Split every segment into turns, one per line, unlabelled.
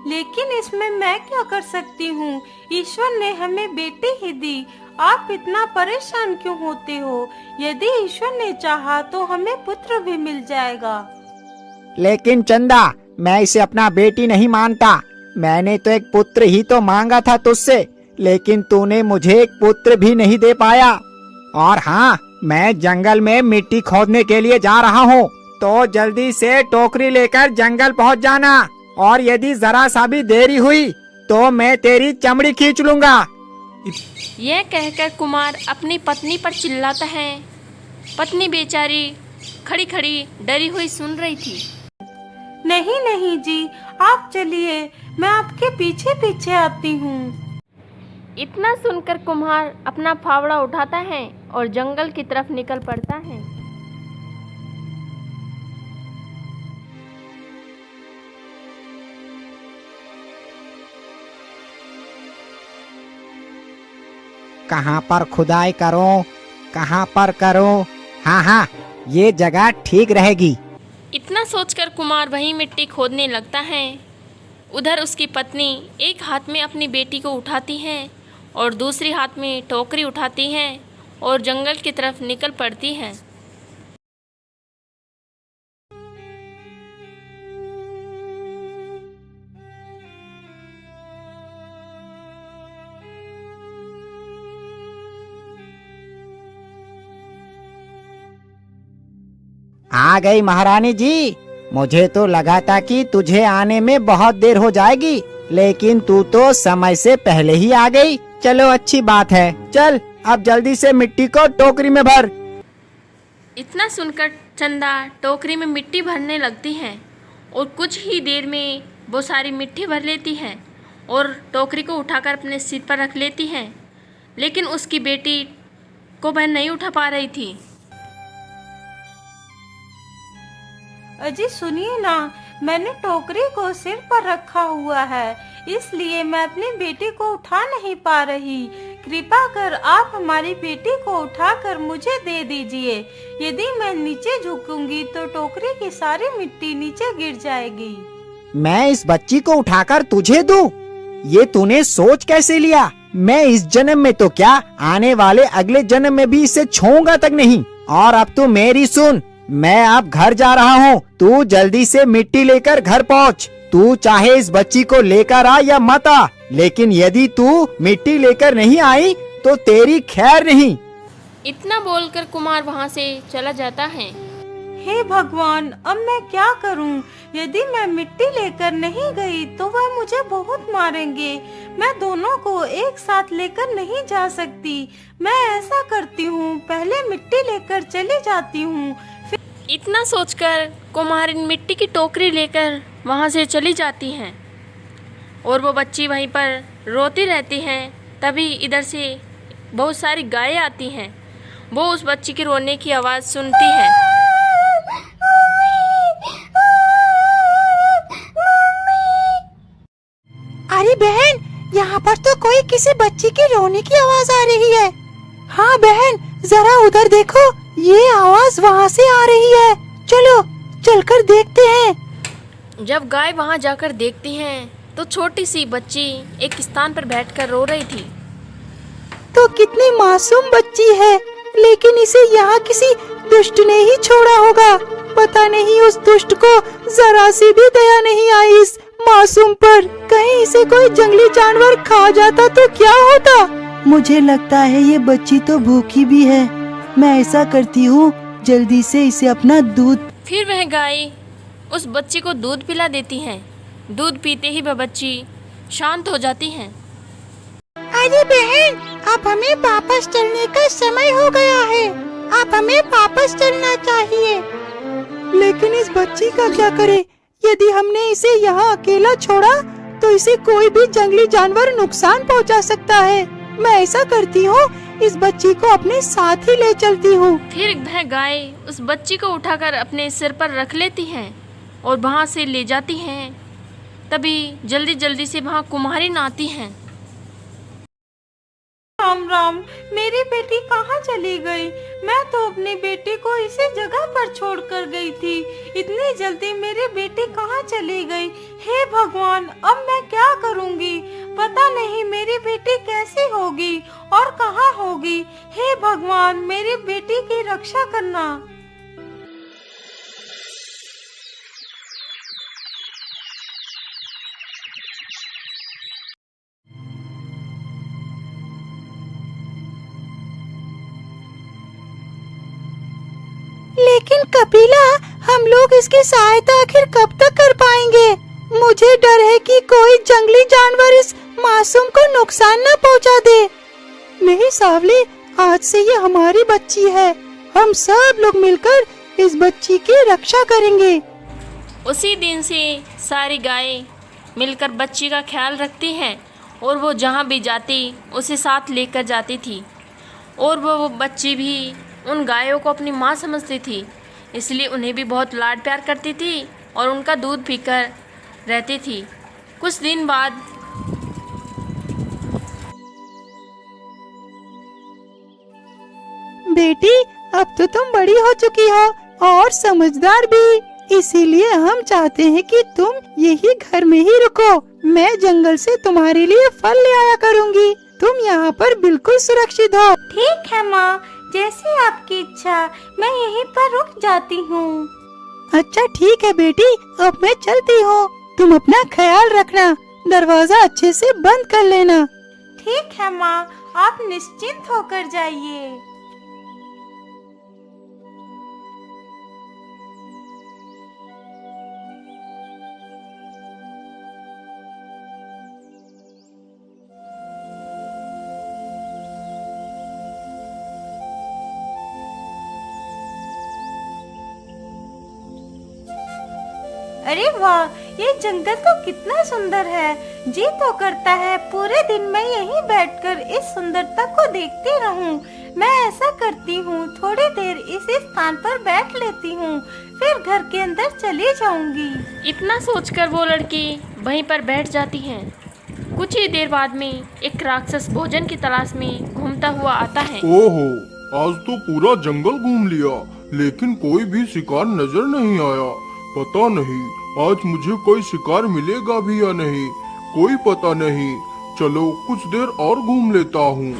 लेकिन इसमें मैं क्या कर सकती हूँ? ईश्वर ने हमें बेटी ही दी। आप इतना परेशान क्यों होते हो? यदि ईश्वर ने चाहा तो हमें पुत्र भी मिल जाएगा।
लेकिन चंदा, मैं इसे अपना बेटी नहीं मानता। मैंने तो एक पुत्र ही तो मांगा था तुझसे, लेकिन तूने मुझे एक पुत्र भी नहीं दे पाया। और हाँ, मैं जंगल में मिट्टी खोदने के लिए जा रहा हूँ, तो जल्दी से टोकरी लेकर जंगल पहुँच जाना। और यदि जरा सा भी देरी हुई तो मैं तेरी चमड़ी खींच लूंगा।
यह कहकर कुमार अपनी पत्नी पर चिल्लाता है। पत्नी बेचारी खड़ी खड़ी डरी हुई सुन रही थी।
नहीं नहीं जी, आप चलिए, मैं आपके पीछे पीछे आती हूँ।
इतना सुनकर कुम्हार अपना फावड़ा उठाता है और जंगल की तरफ निकल पड़ता है।
कहाँ पर खुदाई करो, कहाँ पर करो? हाँ हाँ, ये जगह ठीक रहेगी।
इतना सोचकर कुमार वहीं मिट्टी खोदने लगता है। उधर उसकी पत्नी एक हाथ में अपनी बेटी को उठाती है और दूसरी हाथ में टोकरी उठाती है और जंगल की तरफ निकल पड़ती है।
आ गई महारानी जी। मुझे तो लगा था कि तुझे आने में बहुत देर हो जाएगी, लेकिन तू तो समय से पहले ही आ गई। चलो अच्छी बात है। चल अब जल्दी से मिट्टी को टोकरी में भर।
इतना सुनकर चंदा टोकरी में मिट्टी भरने लगती है और कुछ ही देर में वो सारी मिट्टी भर लेती है और टोकरी को उठाकर अपने सिर पर रख लेती है। लेकिन उसकी बेटी को वह नहीं उठा पा रही थी।
अजी सुनिए ना, मैंने टोकरी को सिर पर रखा हुआ है, इसलिए मैं अपनी बेटी को उठा नहीं पा रही। कृपा कर आप हमारी बेटी को उठाकर मुझे दे दीजिए। यदि मैं नीचे झुकूंगी तो टोकरी की सारी मिट्टी नीचे गिर जाएगी।
मैं इस बच्ची को उठाकर तुझे दूं? ये तूने सोच कैसे लिया? मैं इस जन्म में तो क्या, आने वाले अगले जन्म में भी इसे छूऊंगा तक नहीं। और अब तू मेरी सुन, मैं अब घर जा रहा हूँ। तू जल्दी से मिट्टी लेकर घर पहुँच। तू चाहे इस बच्ची को लेकर आ या मत आ, लेकिन यदि तू मिट्टी लेकर नहीं आई तो तेरी खैर नहीं।
इतना बोलकर कुमार वहाँ से चला जाता है।
हे भगवान, अब मैं क्या करूं? यदि मैं मिट्टी लेकर नहीं गई तो वह मुझे बहुत मारेंगे। मैं दोनों को एक साथ लेकर नहीं जा सकती। मैं ऐसा करती हूँ, पहले मिट्टी लेकर चली जाती हूँ।
इतना सोचकर कुम्हार मिट्टी की टोकरी लेकर वहाँ से चली जाती हैं और वो बच्ची वहीं पर रोती रहती है। तभी इधर से बहुत सारी गायें आती हैं। वो उस बच्ची के रोने की आवाज़ सुनती है।
अरे बहन, यहाँ पर तो कोई किसी बच्ची की रोने की आवाज़ आ रही है। हाँ बहन, जरा उधर देखो, ये आवाज़ वहाँ से आ रही है। चलो चलकर देखते हैं।
जब गाय वहाँ जाकर देखती हैं तो छोटी सी बच्ची एक स्थान पर बैठकर रो रही थी।
तो कितनी मासूम बच्ची है, लेकिन इसे यहाँ किसी दुष्ट ने ही छोड़ा होगा। पता नहीं उस दुष्ट को जरा सी भी दया नहीं आई इस मासूम पर। कहीं इसे कोई जंगली जानवर खा जाता तो क्या होता? मुझे लगता है ये बच्ची तो भूखी भी है। मैं ऐसा करती हूँ, जल्दी से इसे अपना दूध।
फिर वह गाय उस बच्ची को दूध पिला देती है। दूध पीते ही वह बच्ची शांत हो जाती है।
अरे बहन, अब हमें वापस चलने का समय हो गया है। अब हमें वापस चलना चाहिए। लेकिन इस बच्ची का क्या करे? यदि हमने इसे यहाँ अकेला छोड़ा तो इसे कोई भी जंगली जानवर नुकसान पहुँचा सकता है। मैं ऐसा करती हूँ, इस बच्ची को अपने साथ ही ले चलती हूँ।
फिर वह गाय उस बच्ची को उठाकर अपने सिर पर रख लेती है और वहाँ से ले जाती है। तभी जल्दी जल्दी से वहाँ कुम्हारिन आती हैं।
राम राम, मेरी बेटी कहाँ चली गई? मैं तो अपनी बेटी को इसी जगह पर छोड़कर गई थी। इतनी जल्दी मेरी बेटी कहाँ चली गई? हे भगवान, अब मैं क्या करूँगी? पता नहीं मेरी बेटी कैसी होगी और कहाँ होगी। हे भगवान, मेरी बेटी की रक्षा करना।
लेकिन कपिला, हम लोग इसकी सहायता आखिर कब तक कर पाएंगे? मुझे डर है कि कोई जंगली जानवर इस मासूम को नुकसान न पहुंचा दे। नहीं सावली, आज से ये हमारी बच्ची है। हम सब लोग मिलकर इस बच्ची की रक्षा करेंगे।
उसी दिन से सारी गायें मिलकर बच्ची का ख्याल रखती हैं और वो जहाँ भी जाती उसे साथ लेकर जाती थी। और वो बच्ची भी उन गायों को अपनी माँ समझती थी, इसलिए उन्हें भी बहुत लाड प्यार करती थी और उनका दूध पीकर रहती थी। कुछ दिन बाद
बेटी, अब तो तुम बड़ी हो चुकी हो और समझदार भी, इसीलिए हम चाहते हैं कि तुम यही घर में ही रुको। मैं जंगल से तुम्हारे लिए फल ले आया करूँगी। तुम यहाँ पर बिल्कुल सुरक्षित हो।
ठीक है माँ, जैसी आपकी इच्छा, मैं यहीं पर रुक जाती हूँ।
अच्छा ठीक है बेटी, अब मैं चलती हूँ। तुम अपना ख्याल रखना, दरवाजा अच्छे से बंद कर लेना।
ठीक है माँ, आप निश्चिंत होकर जाइए। अरे वाह, ये जंगल तो कितना सुंदर है। जी तो करता है पूरे दिन मैं यहीं बैठकर इस सुंदरता को देखती रहूं। मैं ऐसा करती हूँ, थोड़ी देर इसी स्थान पर बैठ लेती हूँ, फिर घर के अंदर चली जाऊंगी।
इतना सोचकर वो लड़की वहीं पर बैठ जाती है। कुछ ही देर बाद में एक राक्षस भोजन की तलाश में घूमता हुआ आता है।
ओहो, आज तो पूरा जंगल घूम लिया, लेकिन कोई भी शिकार नजर नहीं आया। पता नहीं आज मुझे कोई शिकार मिलेगा भी या नहीं, कोई पता नहीं। चलो कुछ देर और घूम लेता हूँ।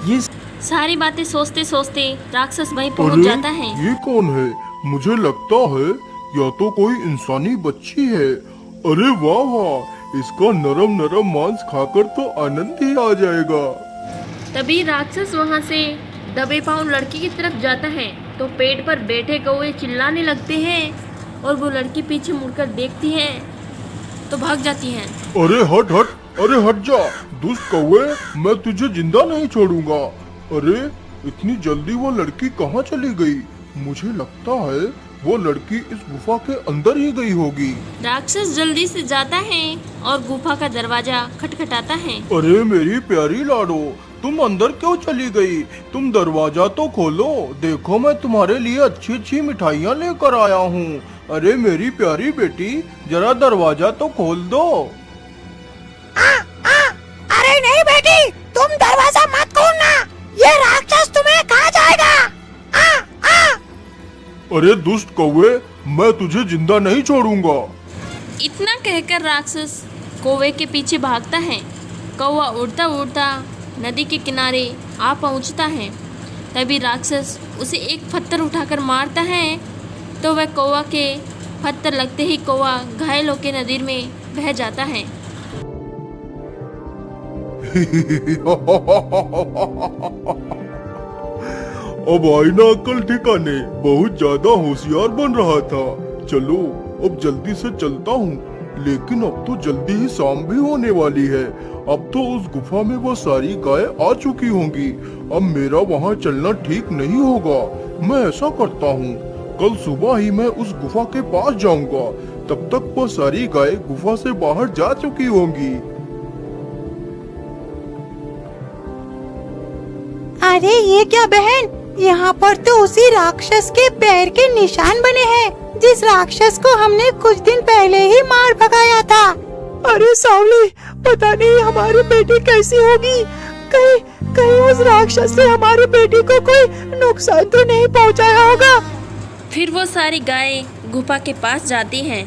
ये
सारी बातें सोचते सोचते राक्षस वहीं पहुँच जाता है।
ये कौन है? मुझे लगता है या तो कोई इंसानी बच्ची है। अरे वाह वाह, इसका नरम नरम मांस खाकर तो आनंद ही आ जाएगा।
तभी राक्षस वहाँ से दबे पांव लड़की की तरफ जाता है तो पेड़ पर बैठे कौवे चिल्लाने लगते हैं और वो लड़की पीछे मुड़कर देखती है तो भाग जाती है।
अरे हट हट, अरे हट जा दुष्ट कौवे, मैं तुझे जिंदा नहीं छोड़ूंगा। अरे इतनी जल्दी वो लड़की कहाँ चली गई? मुझे लगता है वो लड़की इस गुफा के अंदर ही गई होगी।
राक्षस जल्दी से जाता है और गुफा का दरवाजा खटखटाता है।
अरे मेरी प्यारी लाडो, तुम अंदर क्यों चली गई? तुम दरवाजा तो खोलो, देखो मैं तुम्हारे लिए अच्छी अच्छी मिठाइयाँ लेकर आया हूँ। अरे मेरी प्यारी बेटी, जरा दरवाजा तो खोल दो।
अरे नहीं बेटी, तुम दरवाजा मत खोलना, ये राक्षस तुम्हें खा जाएगा।
अरे दुष्ट कौवे, मैं तुझे जिंदा नहीं छोड़ूंगा।
इतना कहकर राक्षस कौवे के पीछे भागता है। कौवा उड़ता उड़ता नदी के किनारे आ पहुंचता है। तभी राक्षस उसे एक पत्थर उठाकर मारता है तो वह कौवा के पत्थर लगते ही कौवा घायल होकर नदी में बह जाता है।
अब आई ना अक्ल ठिकाने, बहुत ज्यादा होशियार बन रहा था। चलो अब जल्दी से चलता हूँ, लेकिन अब तो जल्दी ही शाम भी होने वाली है। अब तो उस गुफा में वो सारी गाय आ चुकी होंगी। अब मेरा वहाँ चलना ठीक नहीं होगा। मैं ऐसा करता हूँ, कल सुबह ही मैं उस गुफा के पास जाऊंगा, तब तक वो सारी गाय गुफा से बाहर जा चुकी होंगी।
अरे ये क्या बहन, यहाँ पर तो उसी राक्षस के पैर के निशान बने हैं जिस राक्षस को हमने कुछ दिन पहले ही मार भगाया था। अरे सावली, पता नहीं हमारी बेटी कैसी होगी। कहीं उस राक्षस ने हमारी बेटी को कोई नुकसान तो नहीं पहुंचाया होगा।
फिर वो सारी गाय गुफा के पास जाती हैं।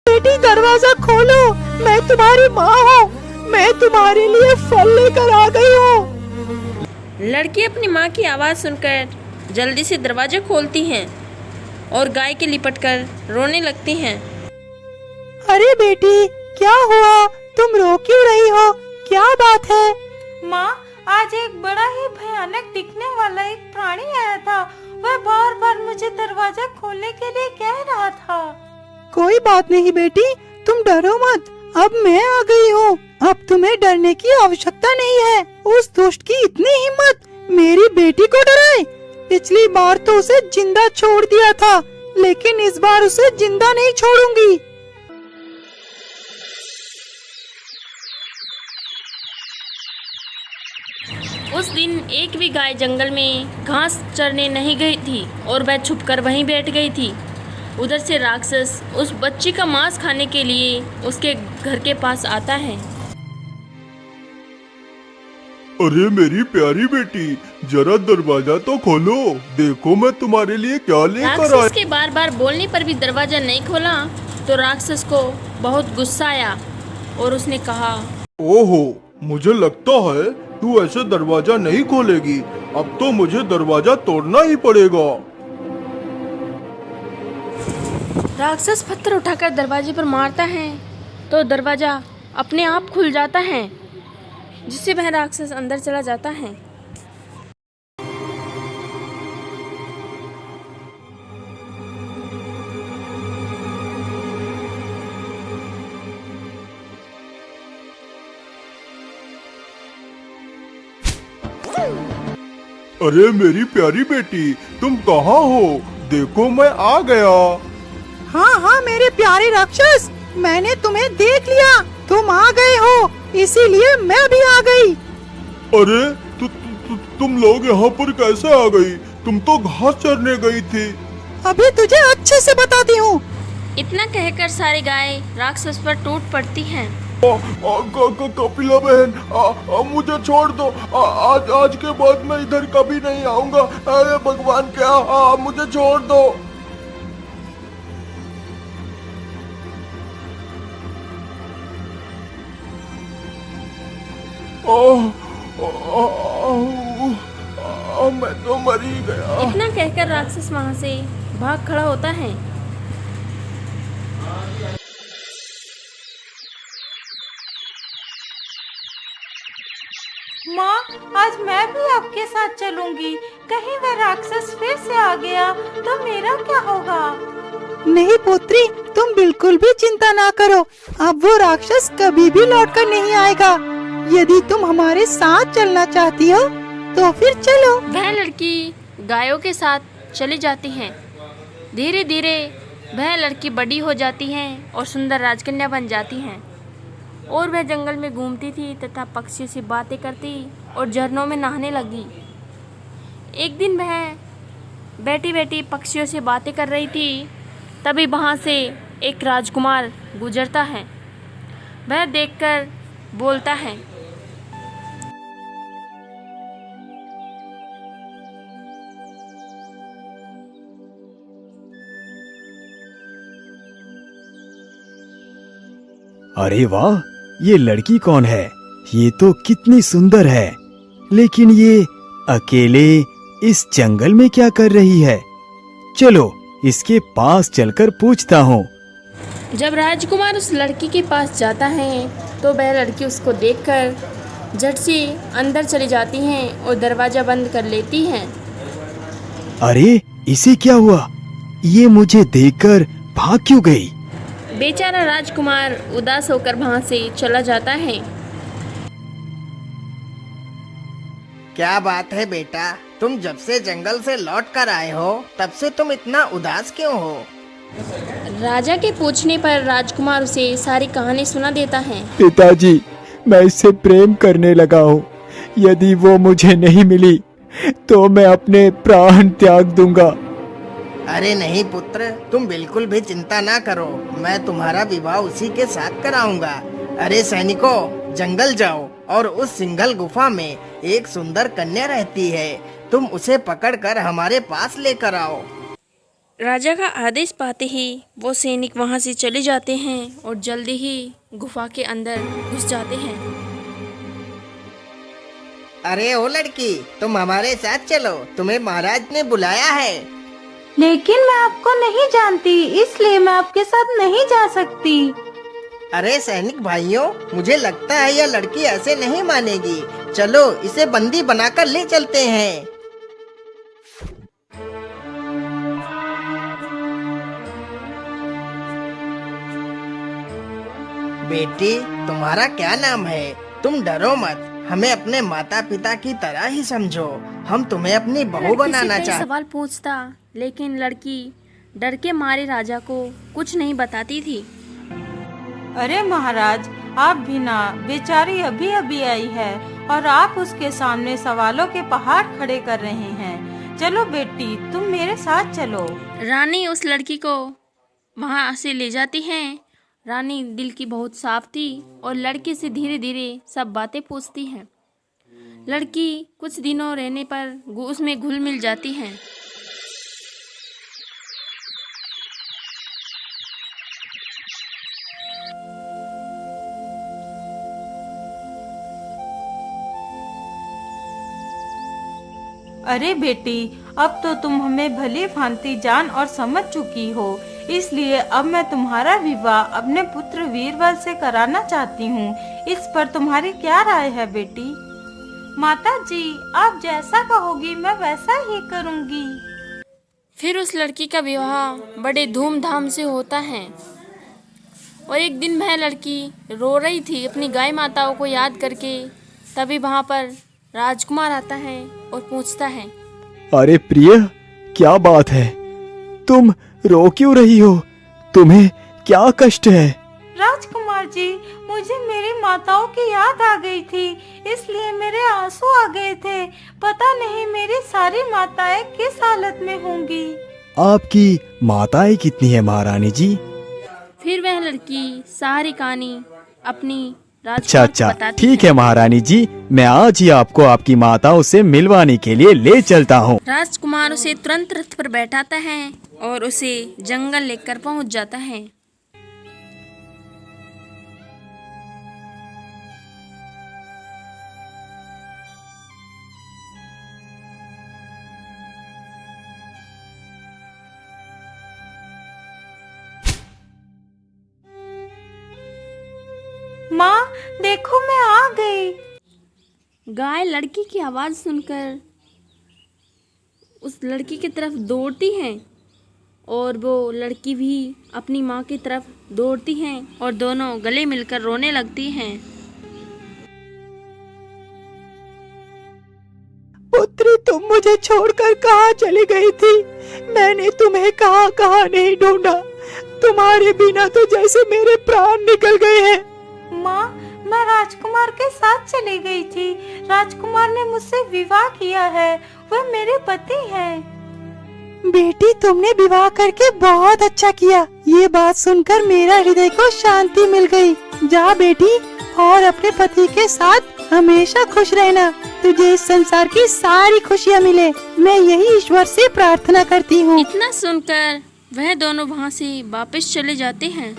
बेटी दरवाजा खोलो, मैं तुम्हारी माँ हूँ, मैं तुम्हारे लिए फल लेकर आ गई हूँ।
लड़की अपनी माँ की आवाज़ सुनकर जल्दी से दरवाजा खोलती हैं और गाय के लिपट कर रोने लगती हैं।
अरे बेटी, क्या हुआ? तुम रो क्यों रही हो? क्या बात है?
माँ, आज एक बड़ा ही भयानक दिखने वाला एक प्राणी आया था। वह बार बार मुझे दरवाजा खोलने के लिए कह रहा था।
कोई बात नहीं बेटी, तुम डरो मत, अब मैं आ गई हूँ। अब तुम्हें डरने की आवश्यकता नहीं है। उस दुष्ट की इतनी हिम्मत, मेरी बेटी को डराए। पिछली बार तो उसे जिंदा छोड़ दिया था, लेकिन इस बार उसे जिंदा नहीं छोड़ूंगी।
उस दिन एक भी गाय जंगल में घास चरने नहीं गई थी और वह छुपकर वहीं बैठ गई थी। उधर से राक्षस उस बच्ची का मांस खाने के लिए उसके घर के पास आता है।
अरे मेरी प्यारी बेटी, जरा दरवाजा तो खोलो, देखो मैं तुम्हारे लिए क्या लेकर आया।
राक्षस के बार बार बोलने पर भी दरवाजा नहीं खोला तो राक्षस को बहुत गुस्सा आया और उसने कहा,
ओहो, मुझे लगता है तू ऐसे दरवाजा नहीं खोलेगी। अब तो मुझे दरवाजा तोड़ना ही पड़ेगा।
राक्षस पत्थर उठाकर दरवाजे पर मारता है तो दरवाजा अपने आप खुल जाता है, जिससे वह राक्षस अंदर चला जाता है।
अरे मेरी प्यारी बेटी, तुम कहाँ हो? देखो मैं आ गया।
हाँ हाँ मेरे प्यारे राक्षस, मैंने तुम्हें देख लिया। तुम आ गए हो, इसीलिए मैं भी आ गई।
अरे तुम लोग यहाँ पर कैसे आ गई? तुम तो घास चरने गई थी।
अभी तुझे अच्छे से बताती हूँ।
इतना कहकर सारी गाय राक्षस पर टूट पड़ती हैं।
कपिला बहन, मुझे छोड़ दो। आज के बाद मैं इधर कभी नहीं आऊंगा। अरे भगवान, क्या मुझे छोड़ दो। मैं तो मर ही गया।
इतना कहकर राक्षस वहाँ से भाग खड़ा होता है।
माँ, आज मैं भी आपके साथ चलूंगी। कहीं वह राक्षस फिर से आ गया तो मेरा क्या होगा?
नहीं पुत्री, तुम बिल्कुल भी चिंता ना करो। अब वो राक्षस कभी भी लौटकर नहीं आएगा। यदि तुम हमारे साथ चलना चाहती हो तो फिर चलो।
वह लड़की गायों के साथ चली जाती है। धीरे धीरे वह लड़की बड़ी हो जाती है और सुंदर राजकन्या बन जाती है और वह जंगल में घूमती थी तथा पक्षियों से बातें करती और झरनों में नहाने लगी। एक दिन वह बैठी बैठी पक्षियों से बातें कर रही थी, तभी वहाँ से एक राजकुमार गुजरता है। वह देखकर बोलता है,
अरे वाह, ये लड़की कौन है? ये तो कितनी सुंदर है, लेकिन ये अकेले इस जंगल में क्या कर रही है? चलो इसके पास चलकर पूछता हूँ।
जब राजकुमार उस लड़की के पास जाता है तो वह लड़की उसको देखकर झट से अंदर चली जाती है और दरवाजा बंद कर लेती है।
अरे इसे क्या हुआ? ये मुझे देखकर भाग क्यों गई?
बेचारा राजकुमार उदास होकर वहाँ से चला जाता है।
क्या बात है बेटा, तुम जब से जंगल से लौट कर आए हो तब से तुम इतना उदास क्यों हो?
राजा के पूछने पर राजकुमार उसे सारी कहानी सुना देता है।
पिताजी, मैं इससे प्रेम करने लगा हूँ। यदि वो मुझे नहीं मिली तो मैं अपने प्राण त्याग दूंगा।
अरे नहीं पुत्र, तुम बिल्कुल भी चिंता ना करो, मैं तुम्हारा विवाह उसी के साथ कराऊंगा। अरे सैनिकों, जंगल जाओ और उस सिंगल गुफा में एक सुंदर कन्या रहती है। तुम उसे पकड़कर हमारे पास लेकर आओ।
राजा का आदेश पाते ही वो सैनिक वहाँ से चले जाते हैं और जल्दी ही गुफा के अंदर घुस जाते हैं।
अरे ओ लड़की, तुम हमारे साथ चलो, तुम्हें महाराज ने बुलाया है।
लेकिन मैं आपको नहीं जानती, इसलिए मैं आपके साथ नहीं जा सकती।
अरे सैनिक भाइयों, मुझे लगता है यह लड़की ऐसे नहीं मानेगी। चलो इसे बंदी बनाकर ले चलते हैं। बेटी, तुम्हारा क्या नाम है? तुम डरो मत, हमें अपने माता पिता की तरह ही समझो। हम तुम्हें अपनी बहू बनाना चाहते।
सवाल पूछता, लेकिन लड़की डर के मारे राजा को कुछ नहीं बताती थी।
अरे महाराज, आप भी ना, बेचारी अभी अभी आई है और आप उसके सामने सवालों के पहाड़ खड़े कर रहे हैं। चलो बेटी, तुम मेरे साथ चलो।
रानी उस लड़की को वहाँ से ले जाती हैं। रानी दिल की बहुत साफ थी और लड़के से धीरे धीरे सब बातें पूछती हैं। लड़की कुछ दिनों रहने पर उसमें घुल मिल जाती है।
अरे बेटी, अब तो तुम हमें भली भांति जान और समझ चुकी हो, इसलिए अब मैं तुम्हारा विवाह अपने पुत्र वीरबल से कराना चाहती हूँ। इस पर तुम्हारी क्या राय है बेटी? माता जी, आप जैसा कहोगी मैं वैसा ही करूँगी।
फिर उस लड़की का विवाह बड़े धूमधाम से होता है और एक दिन वह लड़की रो रही थी अपनी गाय माताओं को याद करके। तभी वहाँ पर राजकुमार आता है और पूछता है,
अरे प्रिय, क्या बात है? तुम रो क्यों रही हो? तुम्हें क्या कष्ट है?
राजकुमार जी, मुझे मेरी माताओं की याद आ गई थी, इसलिए मेरे आंसू आ गए थे। पता नहीं मेरी सारी माताएं किस हालत में होंगी।
आपकी माताएं कितनी है महारानी जी?
फिर वह लड़की सारी कहानी अपनी
अच्छा, ठीक है महारानी जी, मैं आज ही आपको आपकी माताओं से मिलवाने के लिए ले चलता हूँ।
राजकुमार उसे तुरंत रथ पर बैठाता है और उसे जंगल लेकर पहुँच जाता है।
माँ देखो, मैं आ गई।
गाय लड़की की आवाज़ सुनकर उस लड़की की तरफ दौड़ती है और वो लड़की भी अपनी माँ की तरफ दौड़ती हैं और दोनों गले मिलकर रोने लगती हैं।
पुत्री, तुम मुझे छोड़कर कहाँ चली गई थी? मैंने तुम्हें कहाँ कहाँ नहीं ढूंढा। तुम्हारे बिना तो जैसे मेरे प्राण निकल गए हैं।
माँ, मैं राजकुमार के साथ चली गई थी। राजकुमार ने मुझसे विवाह किया है, वह मेरे पति हैं।
बेटी, तुमने विवाह करके बहुत अच्छा किया। ये बात सुनकर मेरा हृदय को शांति मिल गई। जा बेटी, और अपने पति के साथ हमेशा खुश रहना। तुझे इस संसार की सारी खुशियाँ मिले, मैं यही ईश्वर से प्रार्थना करती हूँ।
इतना सुनकर वह दोनों वहाँ से वापस चले जाते हैं।